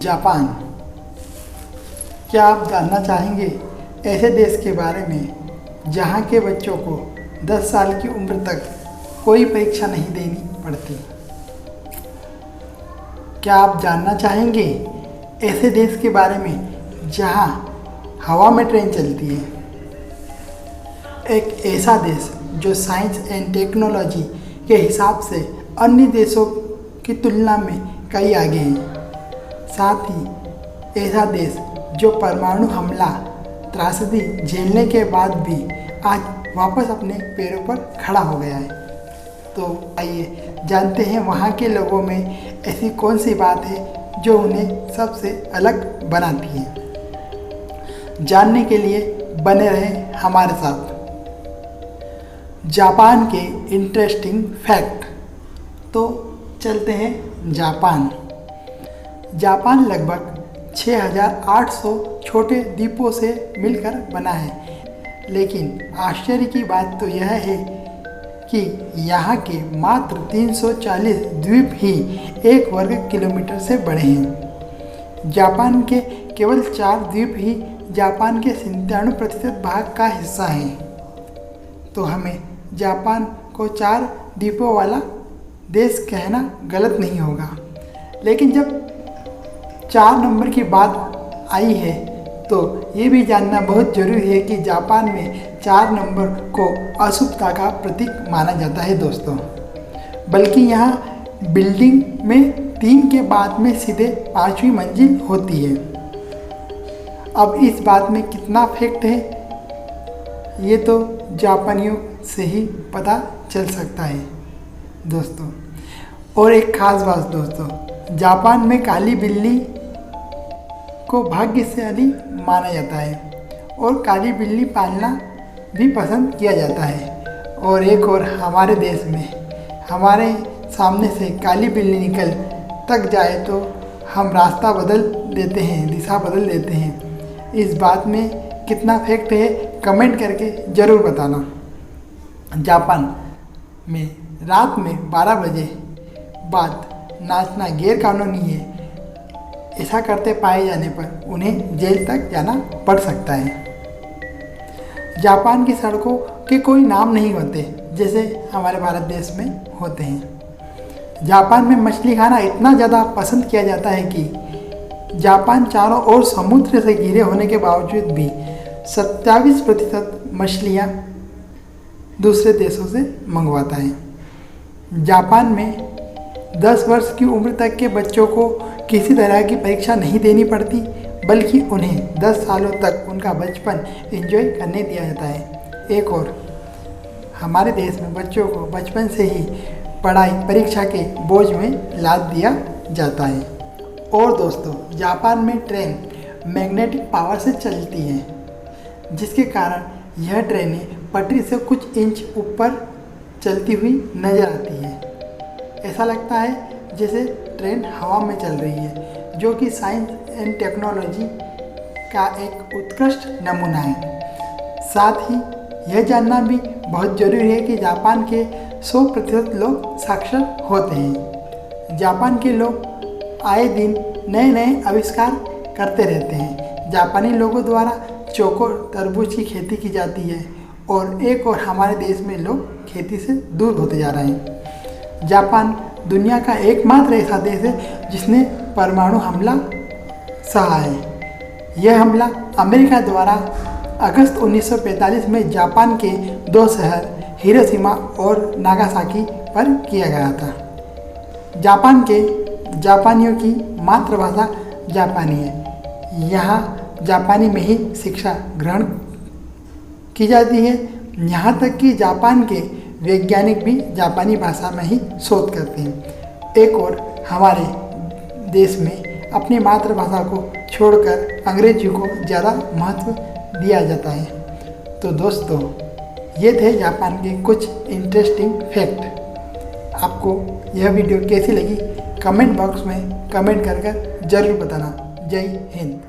Japan. क्या आप जानना चाहेंगे ऐसे देश के बारे में जहाँ के बच्चों को 10 साल की उम्र तक कोई परीक्षा नहीं देनी पड़ती? क्या आप जानना चाहेंगे ऐसे देश के बारे में जहाँ हवा में ट्रेन चलती है? एक ऐसा देश जो साइंस एंड टेक्नोलॉजी के हिसाब से अन्य देशों की तुलना में कई आगे है। साथ ही ऐसा देश जो परमाणु हमला त्रासदी झेलने के बाद भी आज वापस अपने पैरों पर खड़ा हो गया है। तो आइए जानते हैं वहाँ के लोगों में ऐसी कौन सी बात है जो उन्हें सबसे अलग बनाती है। जानने के लिए बने रहें हमारे साथ। जापान के इंटरेस्टिंग फैक्ट। तो चलते हैं जापान। जापान लगभग 6800 छोटे द्वीपों से मिलकर बना है, लेकिन आश्चर्य की बात तो यह है कि यहाँ के मात्र 340 द्वीप ही 1 वर्ग किलोमीटर से बड़े हैं। जापान के केवल 4 द्वीप ही जापान के 97% भाग का हिस्सा हैं। तो हमें जापान को 4 द्वीपों वाला देश कहना गलत नहीं होगा। लेकिन जब 4 नंबर की बात आई है तो ये भी जानना बहुत जरूरी है कि जापान में 4 नंबर को अशुभता का प्रतीक माना जाता है दोस्तों। बल्कि यहाँ बिल्डिंग में 3 के बाद में सीधे 5वीं मंजिल होती है। अब इस बात में कितना फैक्ट है ये तो जापानियों से ही पता चल सकता है दोस्तों। और एक ख़ास बात दोस्तों, जापान में काली बिल्ली को भाग्यशाली माना जाता है और काली बिल्ली पालना भी पसंद किया जाता है। और एक और हमारे देश में हमारे सामने से काली बिल्ली निकल तक जाए तो हम रास्ता बदल देते हैं, दिशा बदल देते हैं। इस बात में कितना फैक्ट है कमेंट करके ज़रूर बताना। जापान में रात में 12 बजे बाद नाचना गैर कानूनी है। ऐसा करते पाए जाने पर उन्हें जेल तक जाना पड़ सकता है। जापान की सड़कों के कोई नाम नहीं होते जैसे हमारे भारत देश में होते हैं। जापान में मछली खाना इतना ज़्यादा पसंद किया जाता है कि जापान चारों ओर समुद्र से घिरे होने के बावजूद भी 27% मछलियाँ दूसरे देशों से मंगवाता है। जापान में 10 वर्ष की उम्र तक के बच्चों को किसी तरह की परीक्षा नहीं देनी पड़ती, बल्कि उन्हें 10 सालों तक उनका बचपन एंजॉय करने दिया जाता है। एक और हमारे देश में बच्चों को बचपन से ही पढ़ाई परीक्षा के बोझ में लाद दिया जाता है। और दोस्तों जापान में ट्रेन मैग्नेटिक पावर से चलती है, जिसके कारण यह ट्रेनें पटरी से कुछ इंच ऊपर चलती हुई नजर आती है। ऐसा लगता है जैसे ट्रेन हवा में चल रही है, जो कि साइंस एंड टेक्नोलॉजी का एक उत्कृष्ट नमूना है। साथ ही यह जानना भी बहुत ज़रूरी है कि जापान के 100% लोग साक्षर होते हैं। जापान के लोग आए दिन नए नए आविष्कार करते रहते हैं। जापानी लोगों द्वारा चोको तरबूज की खेती की जाती है और एक और हमारे देश में लोग खेती से दूर होते जा रहे हैं। जापान दुनिया का एकमात्र ऐसा देश है जिसने परमाणु हमला सहा है। यह हमला अमेरिका द्वारा अगस्त 1945 में जापान के 2 शहर हिरोशिमा और नागासाकी पर किया गया था। जापानियों की मातृभाषा जापानी है। यहाँ जापानी में ही शिक्षा ग्रहण की जाती है। यहाँ तक कि जापान के वैज्ञानिक भी जापानी भाषा में ही शोध करते हैं। एक और हमारे देश में अपनी मातृभाषा को छोड़कर अंग्रेजी को ज़्यादा महत्व दिया जाता है। तो दोस्तों ये थे जापान के कुछ इंटरेस्टिंग फैक्ट। आपको यह वीडियो कैसी लगी कमेंट बॉक्स में कमेंट कर ज़रूर बताना। जय हिंद।